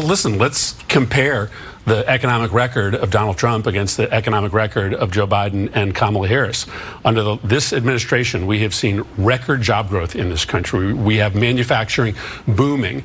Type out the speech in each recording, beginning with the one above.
listen, let's compare the economic record of Donald Trump against the economic record of Joe Biden and Kamala Harris. Under this administration, we have seen record job growth in this country. We have manufacturing booming,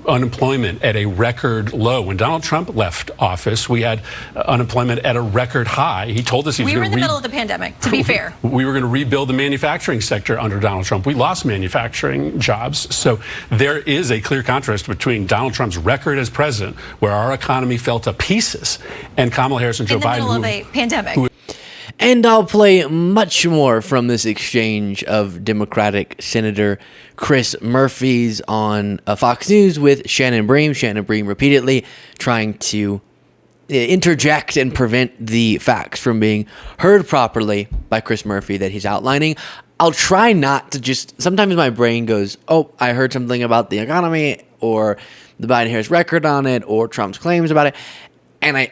unemployment at a record low. When Donald Trump left office, we had unemployment at a record high. He told us he was going to... We were in the middle of the pandemic, to be fair. We were going to rebuild the manufacturing sector under Donald Trump. We lost manufacturing jobs. So there is a clear contrast between Donald Trump's record as president, where our economy fell to pieces, and Kamala Harris and Joe Biden. In the middle of a pandemic. And I'll play much more from this exchange of Democratic Senator Chris Murphy's on Fox News with Shannon Bream. Shannon Bream repeatedly trying to interject and prevent the facts from being heard properly by Chris Murphy that he's outlining. I'll try not to just... Sometimes my brain goes, oh, I heard something about the economy or the Biden-Harris record on it or Trump's claims about it. And I,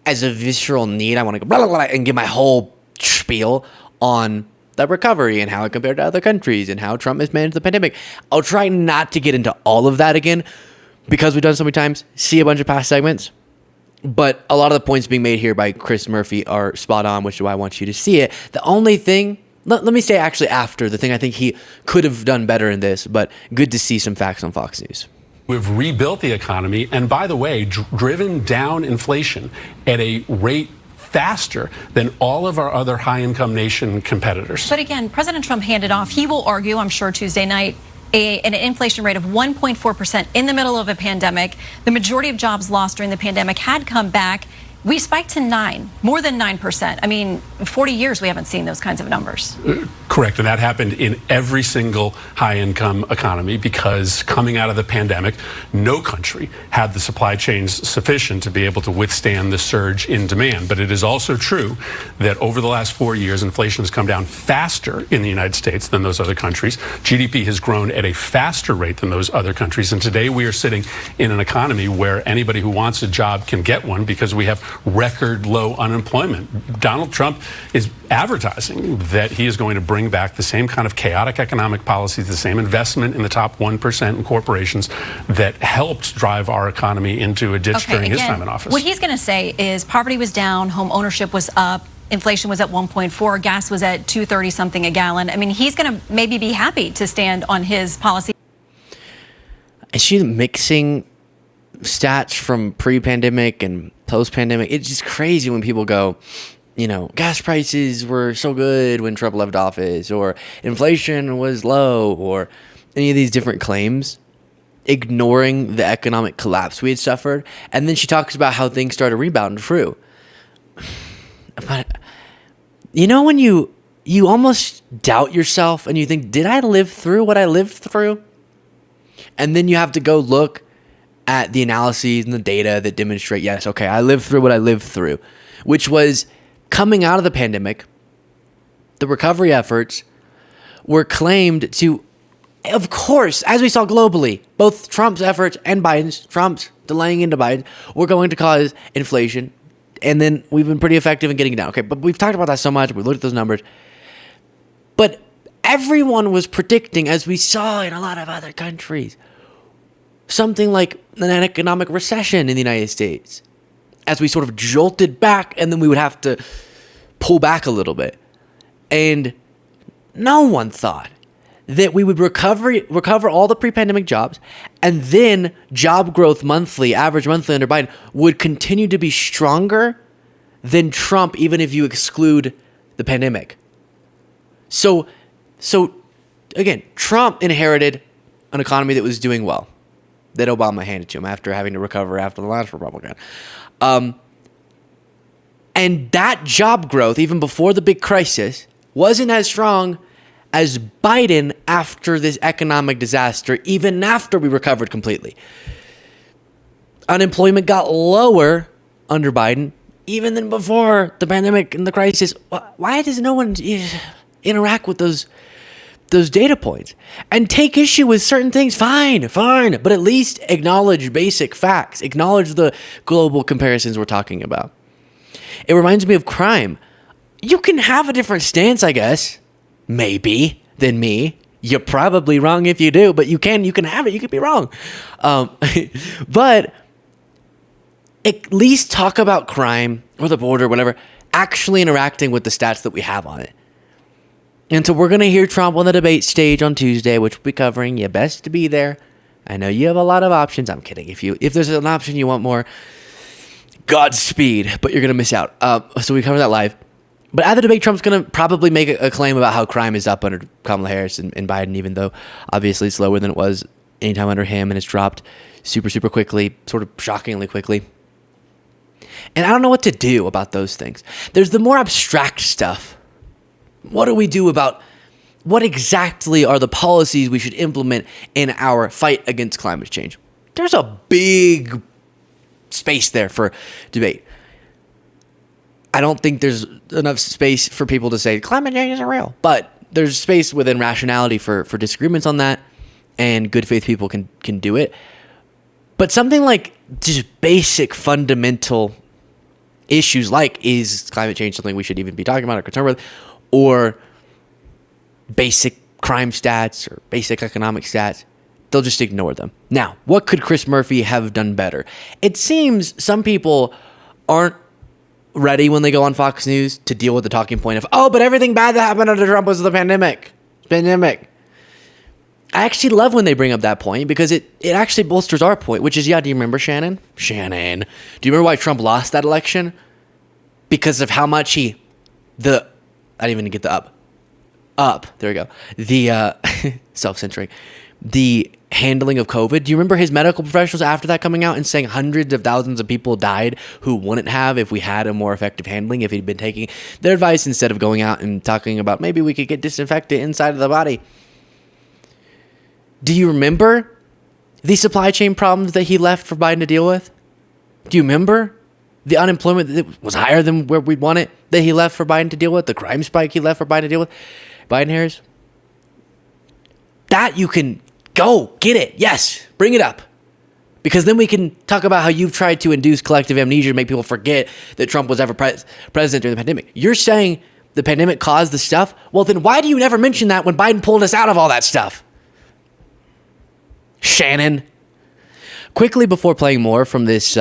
as a visceral need, I want to go blah, blah, blah, and give my whole spiel on the recovery and how it compared to other countries and how Trump has managed the pandemic. I'll try not to get into all of that again because we've done so many times. See a bunch of past segments. But a lot of the points being made here by Chris Murphy are spot on, which is why I want you to see it. The only thing, let me say actually after, the thing I think he could have done better in this, but good to see some facts on Fox News. We've rebuilt the economy, and by the way, driven down inflation at a rate faster than all of our other high-income nation competitors. But again, President Trump handed off, he will argue, I'm sure Tuesday night, an inflation rate of 1.4% in the middle of a pandemic. The majority of jobs lost during the pandemic had come back. We spiked to 9, more than 9%. I mean, 40 years we haven't seen those kinds of numbers. Correct, and that happened in every single high-income economy because coming out of the pandemic, no country had the supply chains sufficient to be able to withstand the surge in demand. But it is also true that over the last 4 years, inflation has come down faster in the United States than those other countries. GDP has grown at a faster rate than those other countries, and today we are sitting in an economy where anybody who wants a job can get one because we have record low unemployment. Donald Trump is advertising that he is going to bring back the same kind of chaotic economic policies, the same investment in the top 1% in corporations that helped drive our economy into a ditch during his time in office. What he's going to say is poverty was down, home ownership was up, inflation was at 1.4, gas was at $2.30 something a gallon. I mean, he's going to maybe be happy to stand on his policy. Is she mixing stats from pre-pandemic and post-pandemic? It's just crazy when people go, you know, gas prices were so good when Trump left office, or inflation was low, or any of these different claims, ignoring the economic collapse we had suffered. And then she talks about how things started rebounding. True. But, you know, when you almost doubt yourself and you think, did I live through what I lived through? And then you have to go look at the analyses and the data that demonstrate, yes, okay, I lived through what I lived through, which was coming out of the pandemic, the recovery efforts were claimed to, of course, as we saw globally, both Trump's efforts and Biden's, Trump's delaying into Biden, were going to cause inflation. And then we've been pretty effective in getting it down. Okay, but we've talked about that so much. We looked at those numbers. But everyone was predicting, as we saw in a lot of other countries, something like an economic recession in the United States, as we sort of jolted back, and then we would have to pull back a little bit. And no one thought that we would recover all the pre-pandemic jobs, and then job growth monthly, average monthly under Biden, would continue to be stronger than Trump, even if you exclude the pandemic. So again, Trump inherited an economy that was doing well, that Obama handed to him after having to recover after the last Republican. And that job growth, even before the big crisis, wasn't as strong as Biden after this economic disaster, even after we recovered completely. Unemployment got lower under Biden, even than before the pandemic and the crisis. Why does no one interact with those data points and take issue with certain things? Fine, but at least acknowledge basic facts, acknowledge the global comparisons we're talking about. It reminds me of crime. You can have a different stance, I guess, maybe, than me. You're probably wrong if you do, but you can have it. You could be wrong. But at least talk about crime or the border, whatever, actually interacting with the stats that we have on it. And so we're going to hear Trump on the debate stage on Tuesday, which we'll be covering. You best to be there. I know you have a lot of options. I'm kidding. If there's an option you want more, Godspeed, but you're going to miss out. So we cover that live. But at the debate, Trump's going to probably make a claim about how crime is up under Kamala Harris and Biden, even though obviously it's lower than it was anytime under him, and it's dropped super, super quickly, sort of shockingly quickly. And I don't know what to do about those things. There's the more abstract stuff. What do we do about what exactly are the policies we should implement in our fight against climate change? There's a big space there for debate. I don't think there's enough space for people to say climate change isn't real, but there's space within rationality for disagreements on that, and good faith people can do it. But something like just basic fundamental issues like, is climate change something we should even be talking about or concerned with, or basic crime stats or basic economic stats, they'll just ignore them. Now, what could Chris Murphy have done better? It seems some people aren't ready when they go on Fox News to deal with the talking point of, oh, but everything bad that happened under Trump was the pandemic. I actually love when they bring up that point, because it actually bolsters our point, which is, do you remember Shannon? Do you remember why Trump lost that election? Because of how much I didn't even get the up. There we go. The self-censoring. The handling of COVID. Do you remember his medical professionals after that coming out and saying hundreds of thousands of people died who wouldn't have if we had a more effective handling, if he'd been taking their advice instead of going out and talking about maybe we could get disinfected inside of the body? Do you remember the supply chain problems that he left for Biden to deal with? Do you remember the unemployment that was higher than where we want it that he left for Biden to deal with? The crime spike he left for Biden to deal with? Biden-Harris? That you can go get it. Yes, bring it up. Because then we can talk about how you've tried to induce collective amnesia to make people forget that Trump was ever president during the pandemic. You're saying the pandemic caused the stuff? Well, then why do you never mention that when Biden pulled us out of all that stuff? Shannon. Quickly, before playing more from this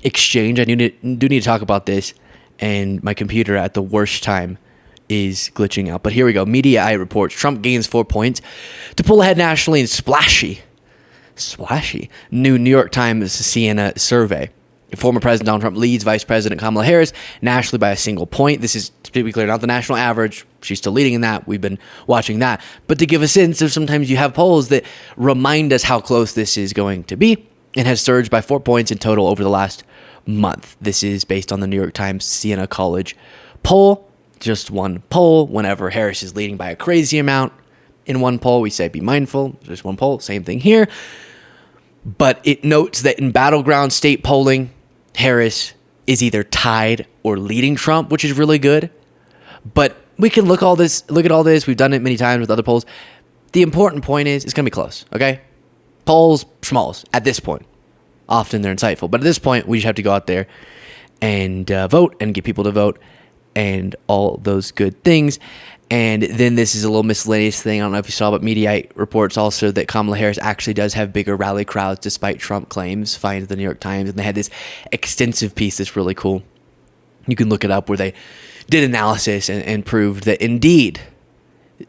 exchange, I do need to talk about this, and my computer at the worst time is glitching out. But here we go. Media Eye reports Trump gains 4 points to pull ahead nationally in splashy new New York Times Siena survey. Former President Donald Trump leads Vice President Kamala Harris nationally by a single point. This is, to be clear, not the national average. She's still leading in that. We've been watching that. But to give a sense of, sometimes you have polls that remind us how close this is going to be, and has surged by 4 points in total over the last month. This is based on the New York Times Siena College poll. Just one poll. Whenever Harris is leading by a crazy amount in one poll, we say be mindful. There's one poll. Same thing here. But it notes that in battleground state polling, Harris is either tied or leading Trump, which is really good. But we can look at all this. We've done it many times with other polls. The important point is it's going to be close, okay? Polls, schmalls, at this point. Often they're insightful. But at this point, we just have to go out there and vote and get people to vote and all those good things. And then this is a little miscellaneous thing. I don't know if you saw, but Mediaite reports also that Kamala Harris actually does have bigger rally crowds despite Trump claims, finds the New York Times. And they had this extensive piece that's really cool. You can look it up, where they did analysis and proved that indeed,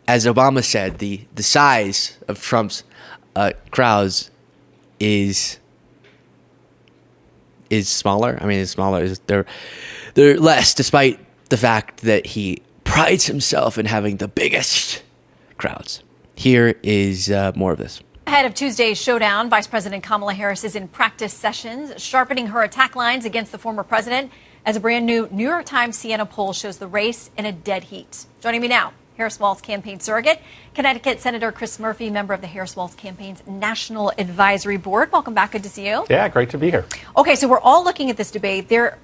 as Obama said, the size of Trump's crowds is smaller. I mean, it's smaller. They're less, despite the fact that he prides himself in having the biggest crowds. Here is more of this. Ahead of Tuesday's showdown, Vice President Kamala Harris is in practice sessions, sharpening her attack lines against the former president, as a brand new New York Times Siena poll shows the race in a dead heat. Joining me now, Harris-Walz campaign surrogate, Connecticut Senator Chris Murphy, member of the Harris-Walz campaign's National Advisory Board. Welcome back. Good to see you. Yeah, great to be here. Okay, so we're all looking at this debate. There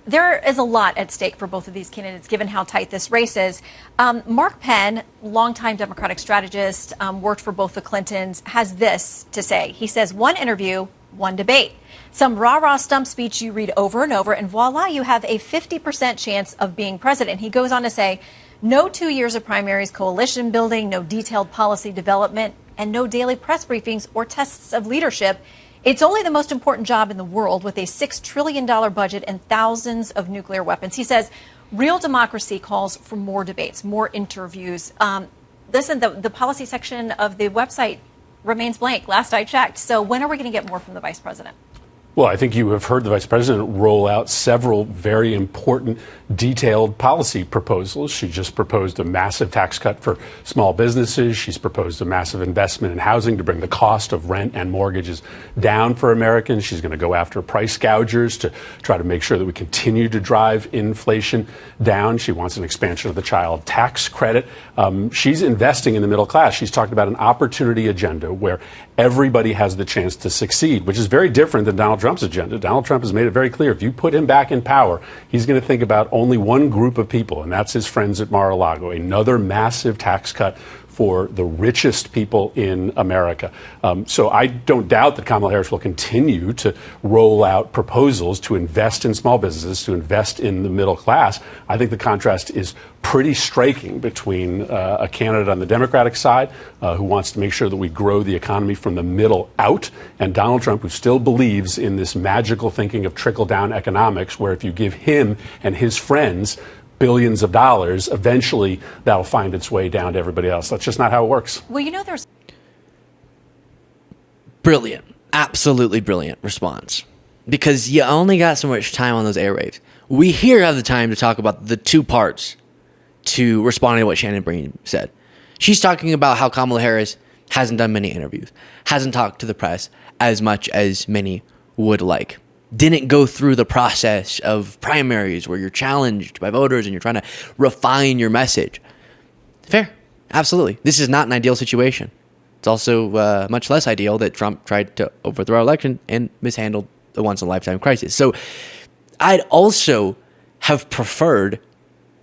is a lot at stake for both of these candidates, given how tight this race is. Mark Penn, longtime Democratic strategist, worked for both the Clintons, has this to say. He says, one interview, one debate. Some rah-rah stump speech you read over and over, and voila, you have a 50% chance of being president. He goes on to say, no 2 years of primaries, coalition building, no detailed policy development, and no daily press briefings or tests of leadership It's only the most important job in the world with a $6 trillion budget and thousands of nuclear weapons. He says real democracy calls for more debates, more interviews. Listen, the policy section of the website remains blank, last I checked. So when are we going to get more from the vice president? Well, I think you have heard the vice president roll out several very important, detailed policy proposals. She just proposed a massive tax cut for small businesses. She's proposed a massive investment in housing to bring the cost of rent and mortgages down for Americans. She's going to go after price gougers to try to make sure that we continue to drive inflation down. She wants an expansion of the child tax credit. She's investing in the middle class. She's talked about an opportunity agenda where everybody has the chance to succeed, which is very different than Donald Trump's agenda. Donald Trump has made it very clear, if you put him back in power, he's going to think about only one group of people, and that's his friends at Mar-a-Lago, another massive tax cut for the richest people in America. So I don't doubt that Kamala Harris will continue to roll out proposals to invest in small businesses, to invest in the middle class. I think the contrast is pretty striking between a candidate on the Democratic side who wants to make sure that we grow the economy from the middle out, and Donald Trump, who still believes in this magical thinking of trickle-down economics, where if you give him and his friends billions of dollars, eventually that'll find its way down to everybody else. That's just not how it works. Well, you know, there's Brilliant. Absolutely brilliant response. Because you only got so much time on those airwaves. We here have the time to talk about the two parts to responding to what Shannon Breen said. She's talking about how Kamala Harris hasn't done many interviews, hasn't talked to the press as much as many would like. Didn't go through the process of primaries where you're challenged by voters and you're trying to refine your message. Fair. Absolutely. This is not an ideal situation. It's also much less ideal that Trump tried to overthrow our election and mishandled the once-in-a-lifetime crisis. So I'd also have preferred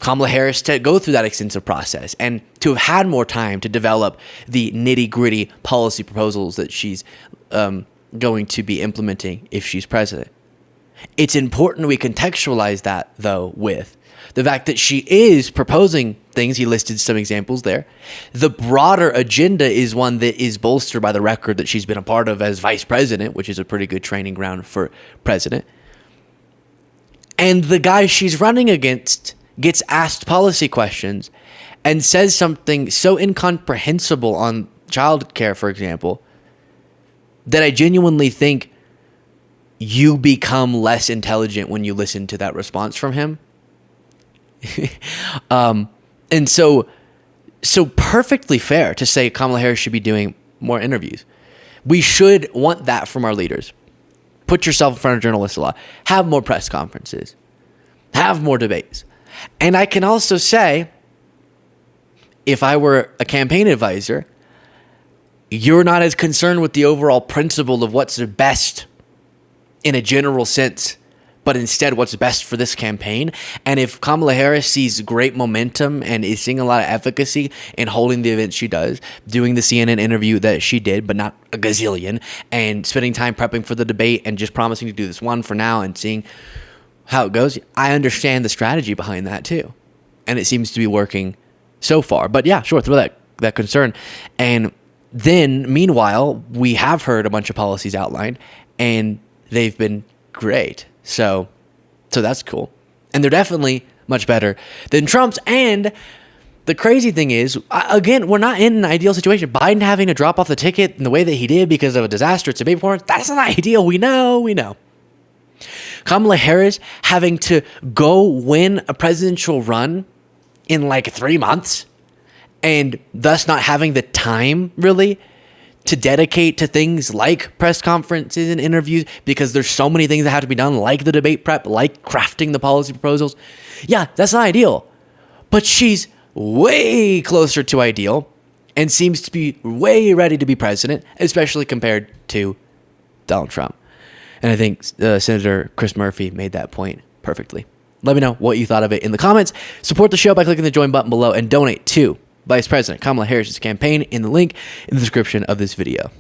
Kamala Harris to go through that extensive process and to have had more time to develop the nitty-gritty policy proposals that she's going to be implementing if she's president. It's important we contextualize that, though, with the fact that she is proposing things. He listed some examples there. The broader agenda is one that is bolstered by the record that she's been a part of as vice president, which is a pretty good training ground for president. And the guy she's running against gets asked policy questions and says something so incomprehensible on child care, for example, that I genuinely think you become less intelligent when you listen to that response from him. And so perfectly fair to say Kamala Harris should be doing more interviews. We should want that from our leaders. Put yourself in front of journalists a lot. Have more press conferences. Have more debates. And I can also say, if I were a campaign advisor, you're not as concerned with the overall principle of what's the best in a general sense, but instead what's best for this campaign. And if Kamala Harris sees great momentum and is seeing a lot of efficacy in holding the events she does, doing the CNN interview that she did, but not a gazillion, and spending time prepping for the debate and just promising to do this one for now and seeing how it goes, I understand the strategy behind that too. And it seems to be working so far. But yeah, sure, throw that concern. And then, meanwhile, we have heard a bunch of policies outlined, and they've been great. So that's cool. And they're definitely much better than Trump's. And the crazy thing is, again, we're not in an ideal situation. Biden having to drop off the ticket in the way that he did because of a disastrous debate performance, that's not ideal. We know. Kamala Harris having to go win a presidential run in like 3 months and thus not having the time really to dedicate to things like press conferences and interviews because there's so many things that have to be done, like the debate prep, like crafting the policy proposals. Yeah, that's not ideal. But she's way closer to ideal and seems to be way ready to be president, especially compared to Donald Trump. And I think Senator Chris Murphy made that point perfectly. Let me know what you thought of it in the comments. Support the show by clicking the join button below and donate to Vice President Kamala Harris's campaign in the link in the description of this video.